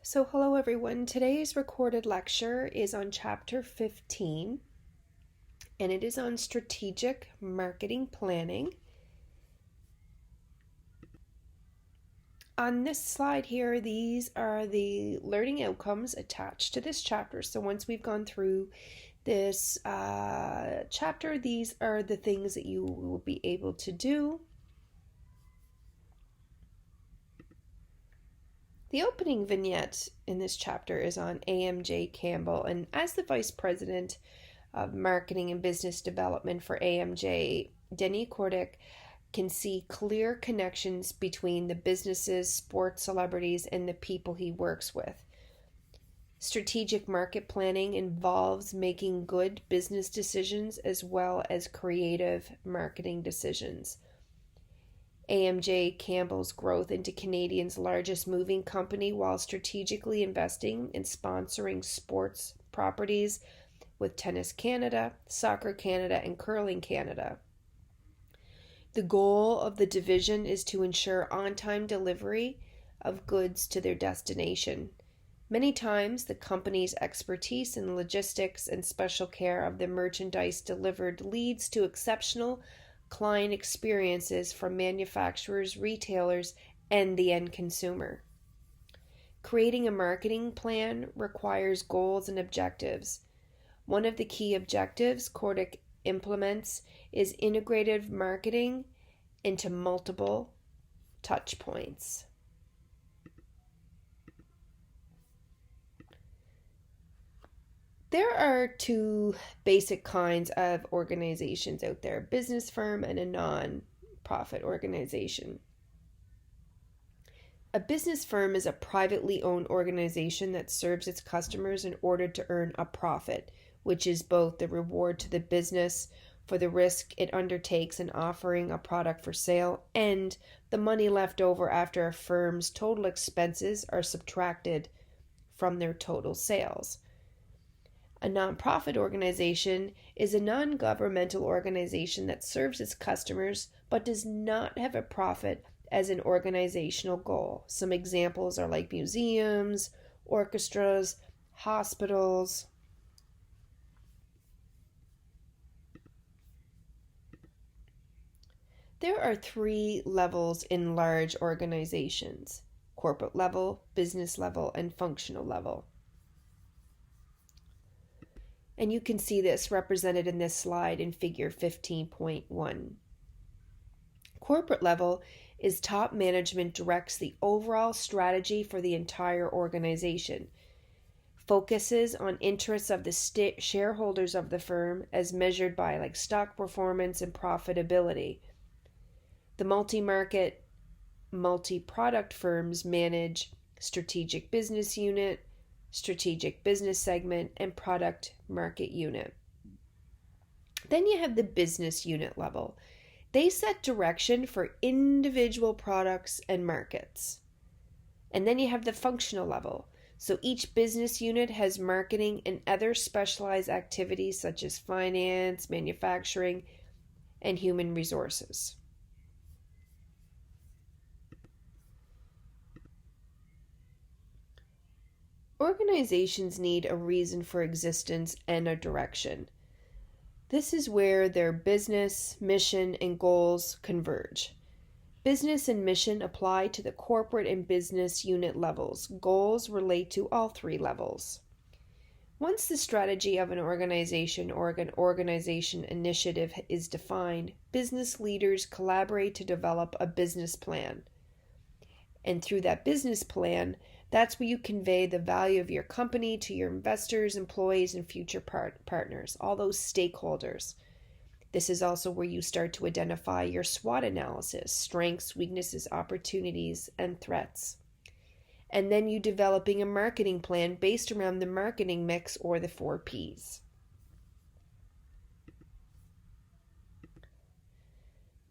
So, hello everyone. Today's recorded lecture is on chapter 15, and it is on strategic marketing planning. On this slide here, these are the learning outcomes attached to this chapter. So, once we've gone through this chapter, these are the things that you will be able to do. The opening vignette in this chapter is on AMJ Campbell, and as the Vice President of Marketing and Business Development for AMJ, Denis Cordic can see clear connections between the businesses, sports celebrities, and the people he works with. Strategic market planning involves making good business decisions as well as creative marketing decisions. AMJ Campbell's growth into Canadians' largest moving company while strategically investing in sponsoring sports properties with Tennis Canada, Soccer Canada, and Curling Canada. The goal of the division is to ensure on-time delivery of goods to their destination. Many times, the company's expertise in logistics and special care of the merchandise delivered leads to exceptional client experiences from manufacturers, retailers, and the end consumer. Creating a marketing plan requires goals and objectives. One of the key objectives Cordic implements is integrative marketing into multiple touch points. There are two basic kinds of organizations out there: a business firm and a non-profit organization. A business firm is a privately owned organization that serves its customers in order to earn a profit, which is both the reward to the business for the risk it undertakes in offering a product for sale and the money left over after a firm's total expenses are subtracted from their total sales. A nonprofit organization is a non-governmental organization that serves its customers but does not have a profit as an organizational goal. Some examples are like museums, orchestras, hospitals. There are 3 levels in large organizations: corporate level, business level, and functional level. And you can see this represented in this slide in figure 15.1. Corporate level is top management directs the overall strategy for the entire organization, focuses on interests of the shareholders of the firm as measured by like stock performance and profitability. The multi-market, multi-product firms manage strategic business unit, strategic business segment, and product market unit. Then you have the business unit level. They set direction for individual products and markets. And then you have the functional level. So each business unit has marketing and other specialized activities such as finance, manufacturing, and human resources. Organizations need a reason for existence and a direction. This is where their business, mission, and goals converge. Business and mission apply to the corporate and business unit levels. Goals relate to all 3 levels. Once the strategy of an organization or an organization initiative is defined, business leaders collaborate to develop a business plan. And through that business plan, that's where you convey the value of your company to your investors, employees, and future partners, all those stakeholders. This is also where you start to identify your SWOT analysis: strengths, weaknesses, opportunities, and threats. And then you developing a marketing plan based around the marketing mix or the 4 Ps.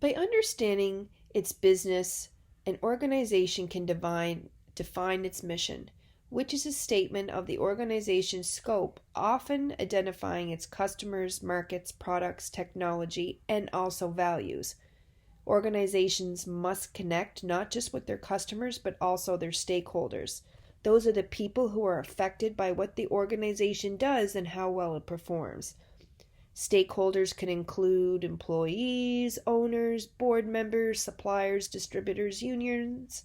By understanding its business, an organization can define its mission, which is a statement of the organization's scope, often identifying its customers, markets, products, technology, and also values. Organizations must connect not just with their customers, but also their stakeholders, Those are the people who are affected by what the organization does and how well it performs. Stakeholders can include employees, owners, board members, suppliers, distributors, unions,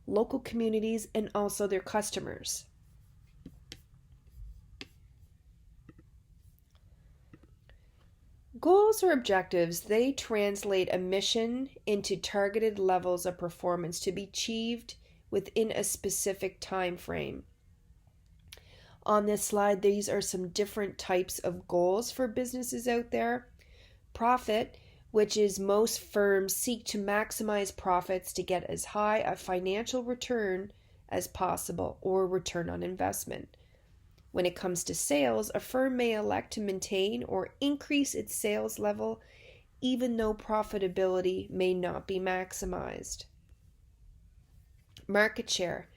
local communities, and also their customers. Goals or objectives, they translate a mission into targeted levels of performance to be achieved within a specific time frame. On this slide, these are some different types of goals for businesses out there. Profit, which is most firms seek to maximize profits to get as high a financial return as possible or return on investment. When it comes to sales, a firm may elect to maintain or increase its sales level even though profitability may not be maximized. Market share.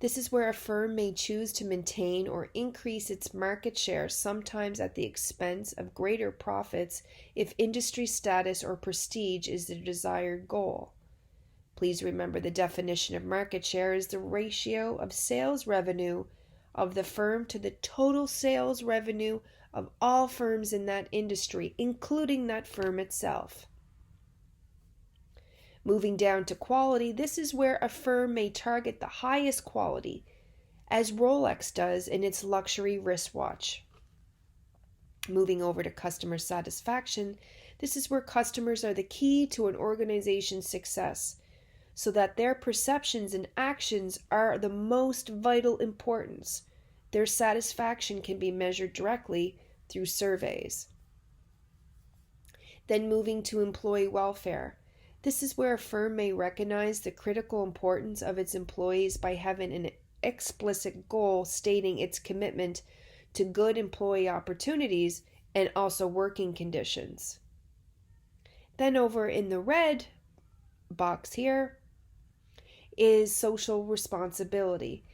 This is where a firm may choose to maintain or increase its market share, sometimes at the expense of greater profits if industry status or prestige is the desired goal. Please remember the definition of market share is the ratio of sales revenue of the firm to the total sales revenue of all firms in that industry, including that firm itself. Moving down to quality, this is where a firm may target the highest quality, as Rolex does in its luxury wristwatch. Moving over to customer satisfaction, this is where customers are the key to an organization's success, so that their perceptions and actions are the most vital importance. Their satisfaction can be measured directly through surveys. Then moving to employee welfare. This is where a firm may recognize the critical importance of its employees by having an explicit goal stating its commitment to good employee opportunities and also working conditions. Then over in the red box here is social responsibility.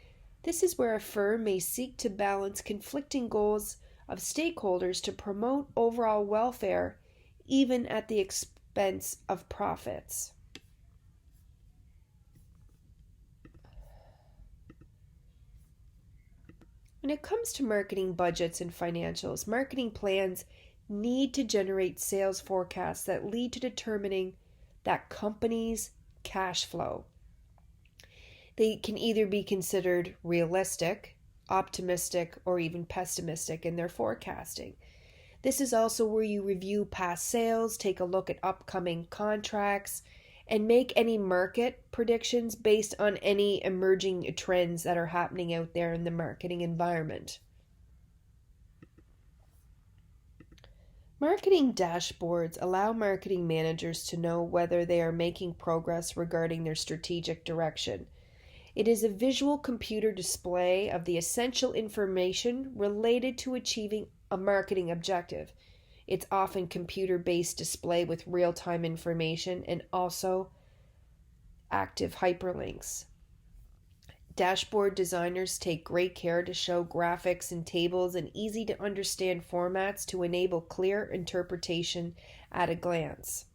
This is where a firm may seek to balance conflicting goals of stakeholders to promote overall welfare even at the expense of profits. When it comes to marketing budgets and financials, marketing plans need to generate sales forecasts that lead to determining that company's cash flow. They can either be considered realistic, optimistic, or even pessimistic in their forecasting. This is also where you review past sales, take a look at upcoming contracts, and make any market predictions based on any emerging trends that are happening out there in the marketing environment. Marketing dashboards allow marketing managers to know whether they are making progress regarding their strategic direction. It is a visual computer display of the essential information related to achieving a marketing objective. It's often computer-based display with real-time information and also active hyperlinks. Dashboard designers take great care to show graphics and tables in easy to understand formats to enable clear interpretation at a glance.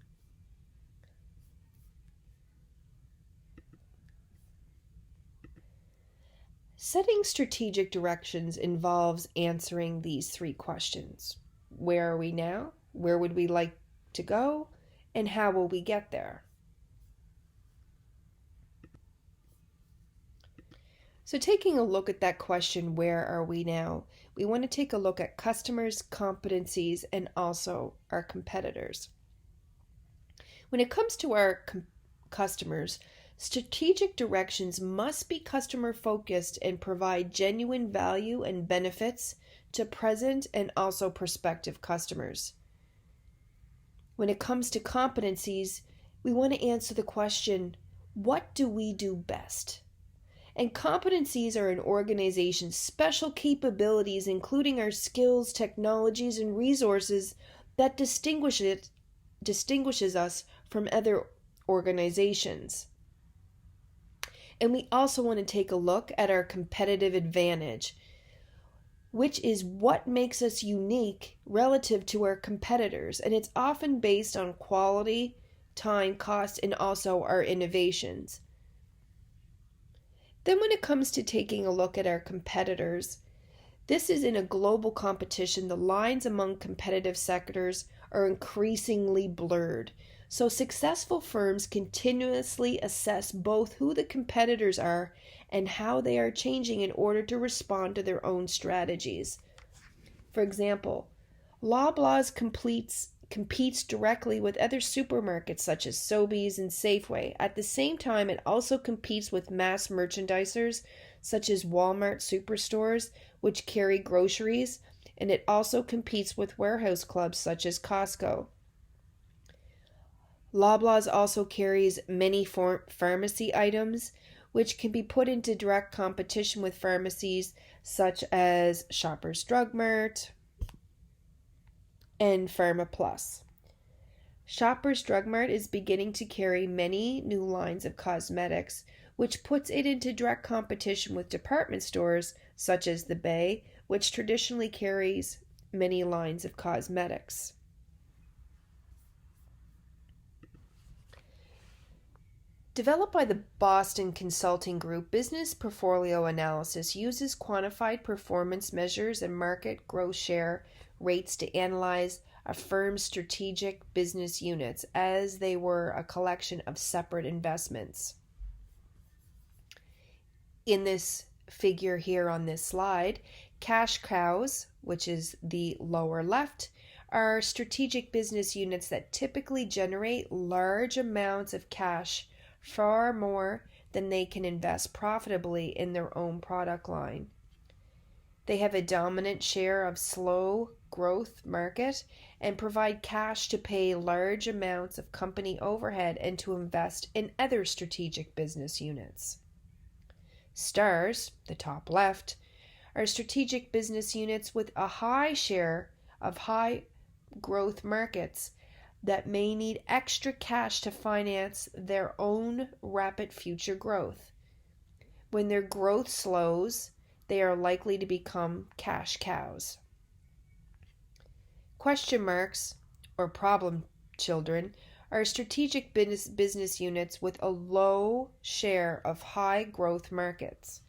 Setting strategic directions involves answering these three questions. Where are we now? Where would we like to go? And how will we get there? So taking a look at that question, where are we now? We want to take a look at customers, competencies, and also our competitors. When it comes to our customers, strategic directions must be customer focused and provide genuine value and benefits to present and also prospective customers. When it comes to competencies, we want to answer the question, what do we do best? And competencies are an organization's special capabilities, including our skills, technologies, and resources that distinguishes us from other organizations. And we also want to take a look at our competitive advantage, which is what makes us unique relative to our competitors. And it's often based on quality, time, cost, and also our innovations. Then when it comes to taking a look at our competitors, this is in a global competition. The lines among competitive sectors are increasingly blurred. So successful firms continuously assess both who the competitors are and how they are changing in order to respond to their own strategies. For example, Loblaws competes directly with other supermarkets such as Sobeys and Safeway. At the same time, it also competes with mass merchandisers such as Walmart superstores, which carry groceries, and it also competes with warehouse clubs such as Costco. Loblaws also carries many pharmacy items, which can be put into direct competition with pharmacies such as Shoppers Drug Mart and PharmaPlus. Shoppers Drug Mart is beginning to carry many new lines of cosmetics, which puts it into direct competition with department stores such as The Bay, which traditionally carries many lines of cosmetics. Developed by the Boston Consulting Group, business portfolio analysis uses quantified performance measures and market growth share rates to analyze a firm's strategic business units as they were a collection of separate investments. In this figure here on this slide, cash cows, which is the lower left, are strategic business units that typically generate large amounts of cash, far more than they can invest profitably in their own product line. They have a dominant share of slow growth market and provide cash to pay large amounts of company overhead and to invest in other strategic business units. Stars, the top left, are strategic business units with a high share of high growth markets that may need extra cash to finance their own rapid future growth. When their growth slows, they are likely to become cash cows. Question marks, or problem children, are strategic business units with a low share of high growth markets.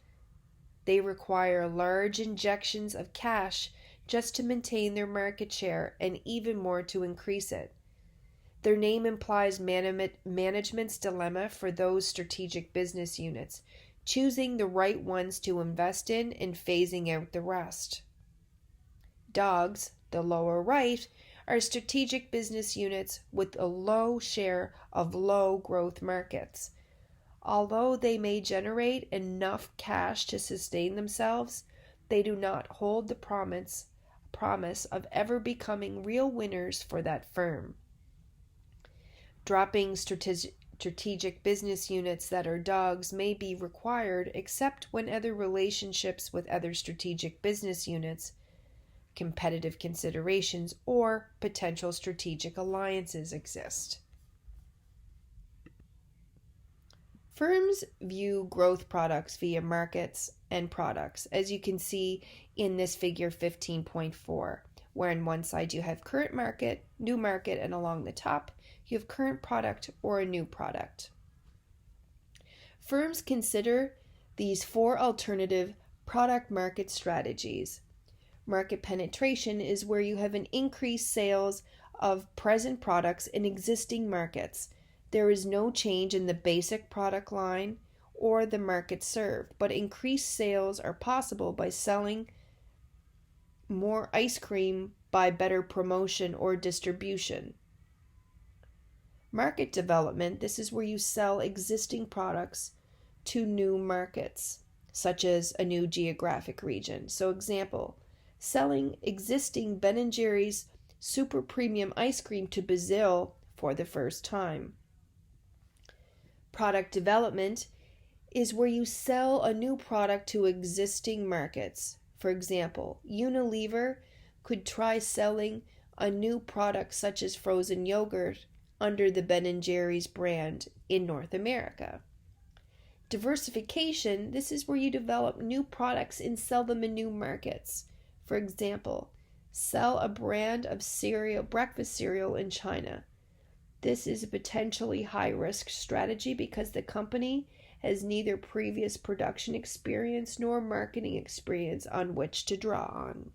They require large injections of cash just to maintain their market share and even more to increase it. Their name implies management's dilemma for those strategic business units, choosing the right ones to invest in and phasing out the rest. Dogs, the lower right, are strategic business units with a low share of low growth markets. Although they may generate enough cash to sustain themselves, they do not hold the promise of ever becoming real winners for that firm. Dropping strategic business units that are dogs may be required except when other relationships with other strategic business units, competitive considerations, or potential strategic alliances exist. Firms view growth products via markets and products, as you can see in this figure 15.4, where on one side you have current market, new market, and along the top you have current product or a new product. Firms consider these four alternative product market strategies. Market penetration is where you have an increased sales of present products in existing markets. There is no change in the basic product line or the market served, but increased sales are possible by selling more ice cream by better promotion or distribution. Market development, this is where you sell existing products to new markets, such as a new geographic region. So example, selling existing Ben & Jerry's super premium ice cream to Brazil for the first time. Product development is where you sell a new product to existing markets. For example, Unilever could try selling a new product such as frozen yogurt under the Ben & Jerry's brand in North America. Diversification, this is where you develop new products and sell them in new markets. For example, sell a brand of breakfast cereal in China. This is a potentially high-risk strategy because the company has neither previous production experience nor marketing experience on which to draw on.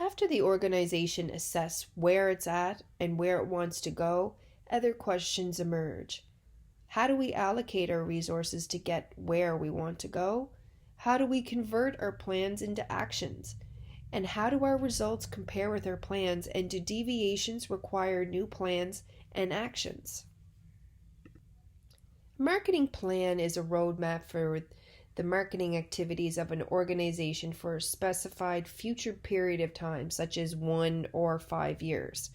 After the organization assesses where it's at and where it wants to go, other questions emerge. How do we allocate our resources to get where we want to go? How do we convert our plans into actions? And how do our results compare with our plans, and do deviations require new plans and actions? A marketing plan is a roadmap for the marketing activities of an organization for a specified future period of time, such as 1 or 5 years.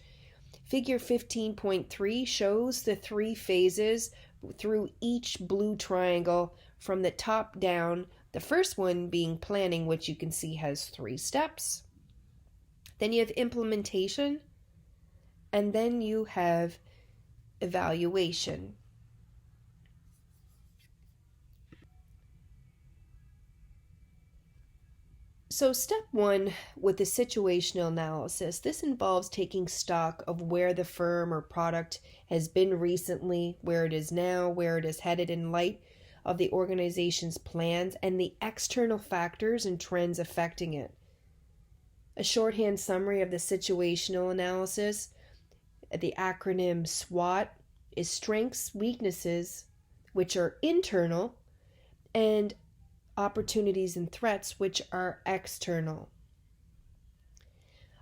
Figure 15.3 shows the 3 phases through each blue triangle from the top down. The first one being planning, which you can see has 3 steps. Then you have implementation, and then you have evaluation. So step 1 with the situational analysis, this involves taking stock of where the firm or product has been recently, where it is now, where it is headed in light of the organization's plans, and the external factors and trends affecting it. A shorthand summary of the situational analysis, the acronym SWOT, is strengths, weaknesses, which are internal, and opportunities and threats, which are external.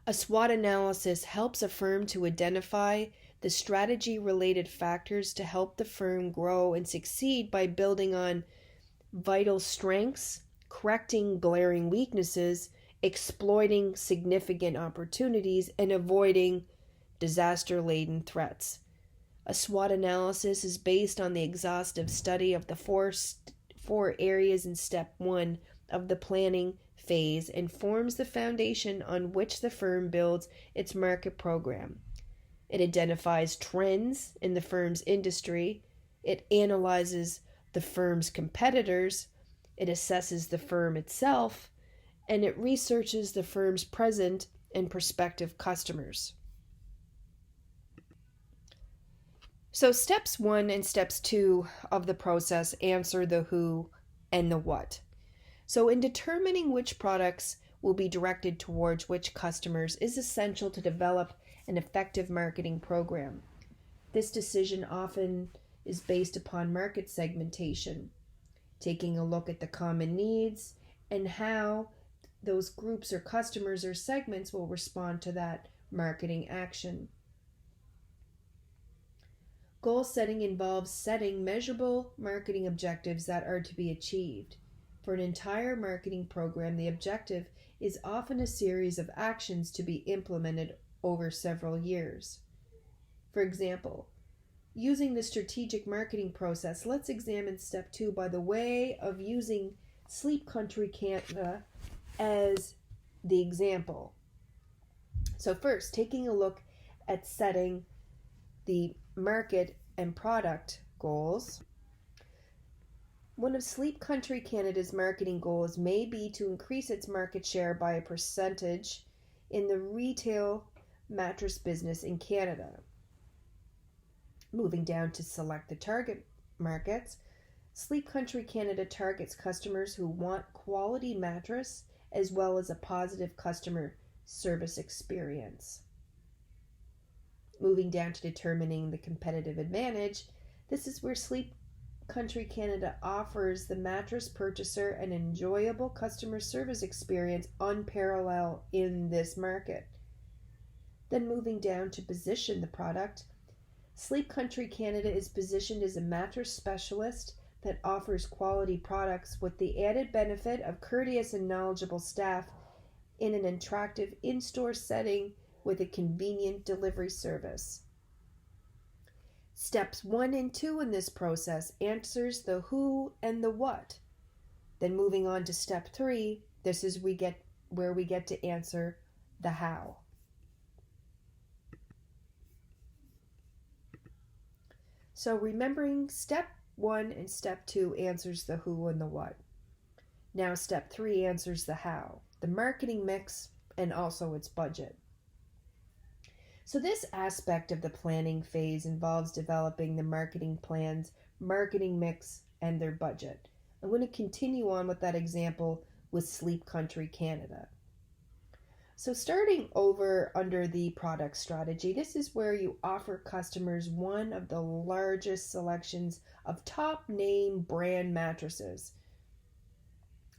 A SWOT analysis helps a firm to identify the strategy-related factors to help the firm grow and succeed by building on vital strengths, correcting glaring weaknesses, exploiting significant opportunities, and avoiding disaster-laden threats. A SWOT analysis is based on the exhaustive study of the four areas in step 1 of the planning phase and forms the foundation on which the firm builds its market program. It identifies trends in the firm's industry. It analyzes the firm's competitors. It assesses the firm itself, and it researches the firm's present and prospective customers. So steps 1 and steps 2 of the process answer the who and the what. So in determining which products will be directed towards which customers is essential to develop an effective marketing program. This decision often is based upon market segmentation, taking a look at the common needs and how those groups or customers or segments will respond to that marketing action. Goal setting involves setting measurable marketing objectives that are to be achieved. For an entire marketing program, the objective is often a series of actions to be implemented over several years. For example, using the strategic marketing process, let's examine step 2 by the way of using Sleep Country Canada as the example. So first, taking a look at setting the market and product goals. One of Sleep Country Canada's marketing goals may be to increase its market share by a percentage in the retail mattress business in Canada. Moving down to select the target markets, Sleep Country Canada targets customers who want quality mattress as well as a positive customer service experience. Moving down to determining the competitive advantage, this is where Sleep Country Canada offers the mattress purchaser an enjoyable customer service experience unparalleled in this market. Then moving down to position the product, Sleep Country Canada is positioned as a mattress specialist that offers quality products with the added benefit of courteous and knowledgeable staff in an attractive in-store setting with a convenient delivery service. Steps 1 and 2 in this process answers the who and the what. Then moving on to step 3, this is where we get to answer the how. So remembering step 1 and step 2 answers the who and the what. Now step 3 answers the how, the marketing mix, and also its budget. So, this aspect of the planning phase involves developing the marketing plans, marketing mix, and their budget. I'm going to continue on with that example with Sleep Country Canada. So, starting over under the product strategy, this is where you offer customers one of the largest selections of top name brand mattresses.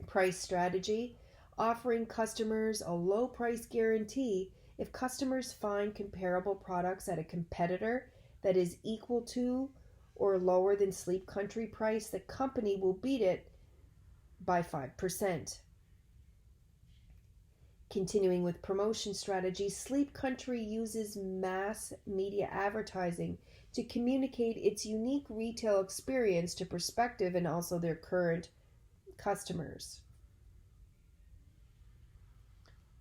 Price strategy, offering customers a low price guarantee. If customers find comparable products at a competitor that is equal to or lower than Sleep Country price, the company will beat it by 5%. Continuing with promotion strategy, Sleep Country uses mass media advertising to communicate its unique retail experience to prospective and also their current customers.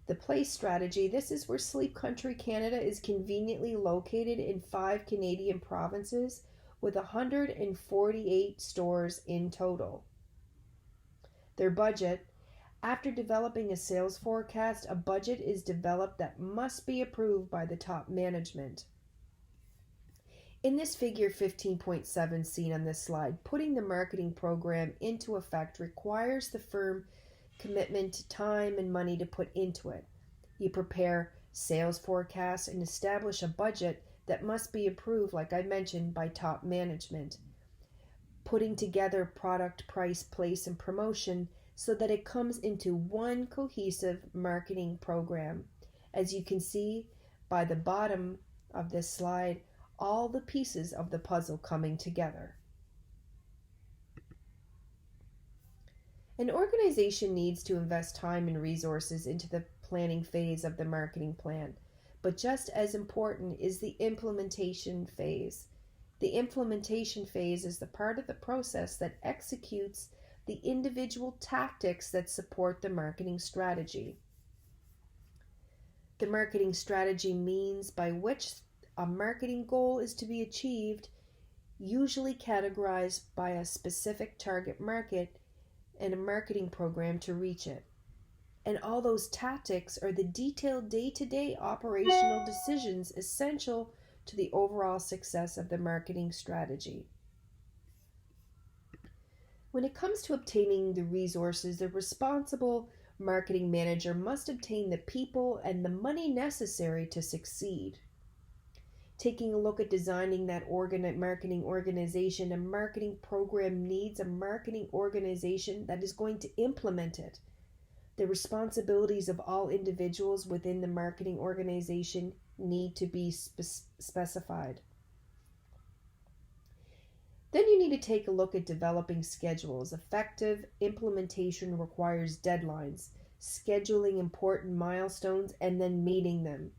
The place strategy, this is where Sleep Country Canada is conveniently located in 5 Canadian provinces with 148 stores in total. Their budget, after developing a sales forecast, a budget is developed that must be approved by the top management. In this figure 15.7 seen on this slide, putting the marketing program into effect requires the firm commitment, time, and money to put into it. You prepare sales forecasts and establish a budget that must be approved, like I mentioned, by top management. Putting together product, price, place, and promotion so that it comes into one cohesive marketing program. As you can see by the bottom of this slide, all the pieces of the puzzle coming together. An organization needs to invest time and resources into the planning phase of the marketing plan, but just as important is the implementation phase. The implementation phase is the part of the process that executes the individual tactics that support the marketing strategy. The marketing strategy means by which a marketing goal is to be achieved, usually categorized by a specific target market and a marketing program to reach it. And all those tactics are the detailed day-to-day operational decisions essential to the overall success of the marketing strategy. When it comes to obtaining the resources, the responsible marketing manager must obtain the people and the money necessary to succeed. Taking a look at designing that marketing organization, a marketing program needs a marketing organization that is going to implement it. The responsibilities of all individuals within the marketing organization need to be specified. Then you need to take a look at developing schedules. Effective implementation requires deadlines, scheduling important milestones, and then meeting them.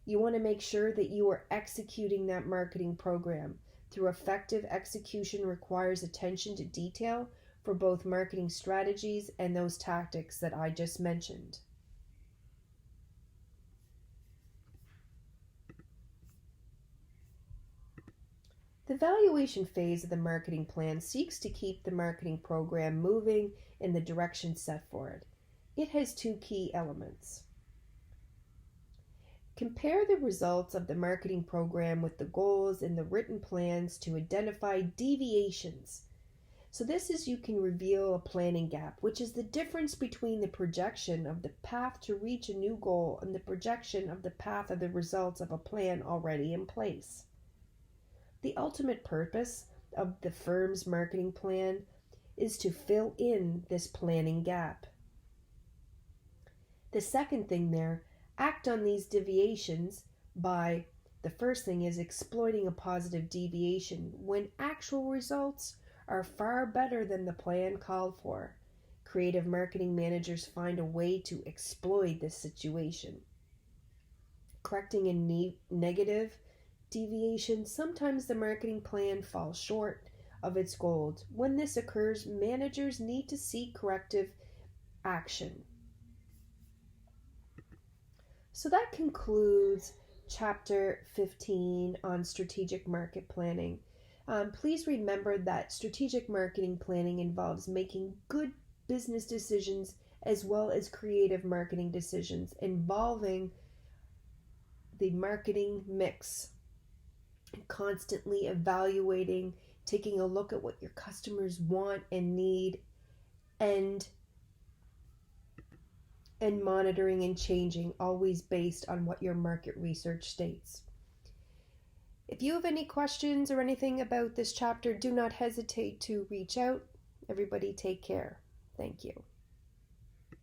You want to make sure that you are executing that marketing program. Through effective execution requires attention to detail for both marketing strategies and those tactics that I just mentioned. The evaluation phase of the marketing plan seeks to keep the marketing program moving in the direction set for it. It has 2 key elements. Compare the results of the marketing program with the goals in the written plans to identify deviations. So this is you can reveal a planning gap, which is the difference between the projection of the path to reach a new goal and the projection of the path of the results of a plan already in place. The ultimate purpose of the firm's marketing plan is to fill in this planning gap. The second thing there, act on these deviations by, the first thing is exploiting a positive deviation when actual results are far better than the plan called for. Creative marketing managers find a way to exploit this situation. Correcting a negative deviation, sometimes the marketing plan falls short of its goals. When this occurs, managers need to seek corrective action. So that concludes Chapter 15 on strategic market planning. Please remember that strategic marketing planning involves making good business decisions as well as creative marketing decisions involving the marketing mix, constantly evaluating, taking a look at what your customers want and need, and monitoring and changing, always based on what your market research states. If you have any questions or anything about this chapter, do not hesitate to reach out. Everybody take care. Thank you.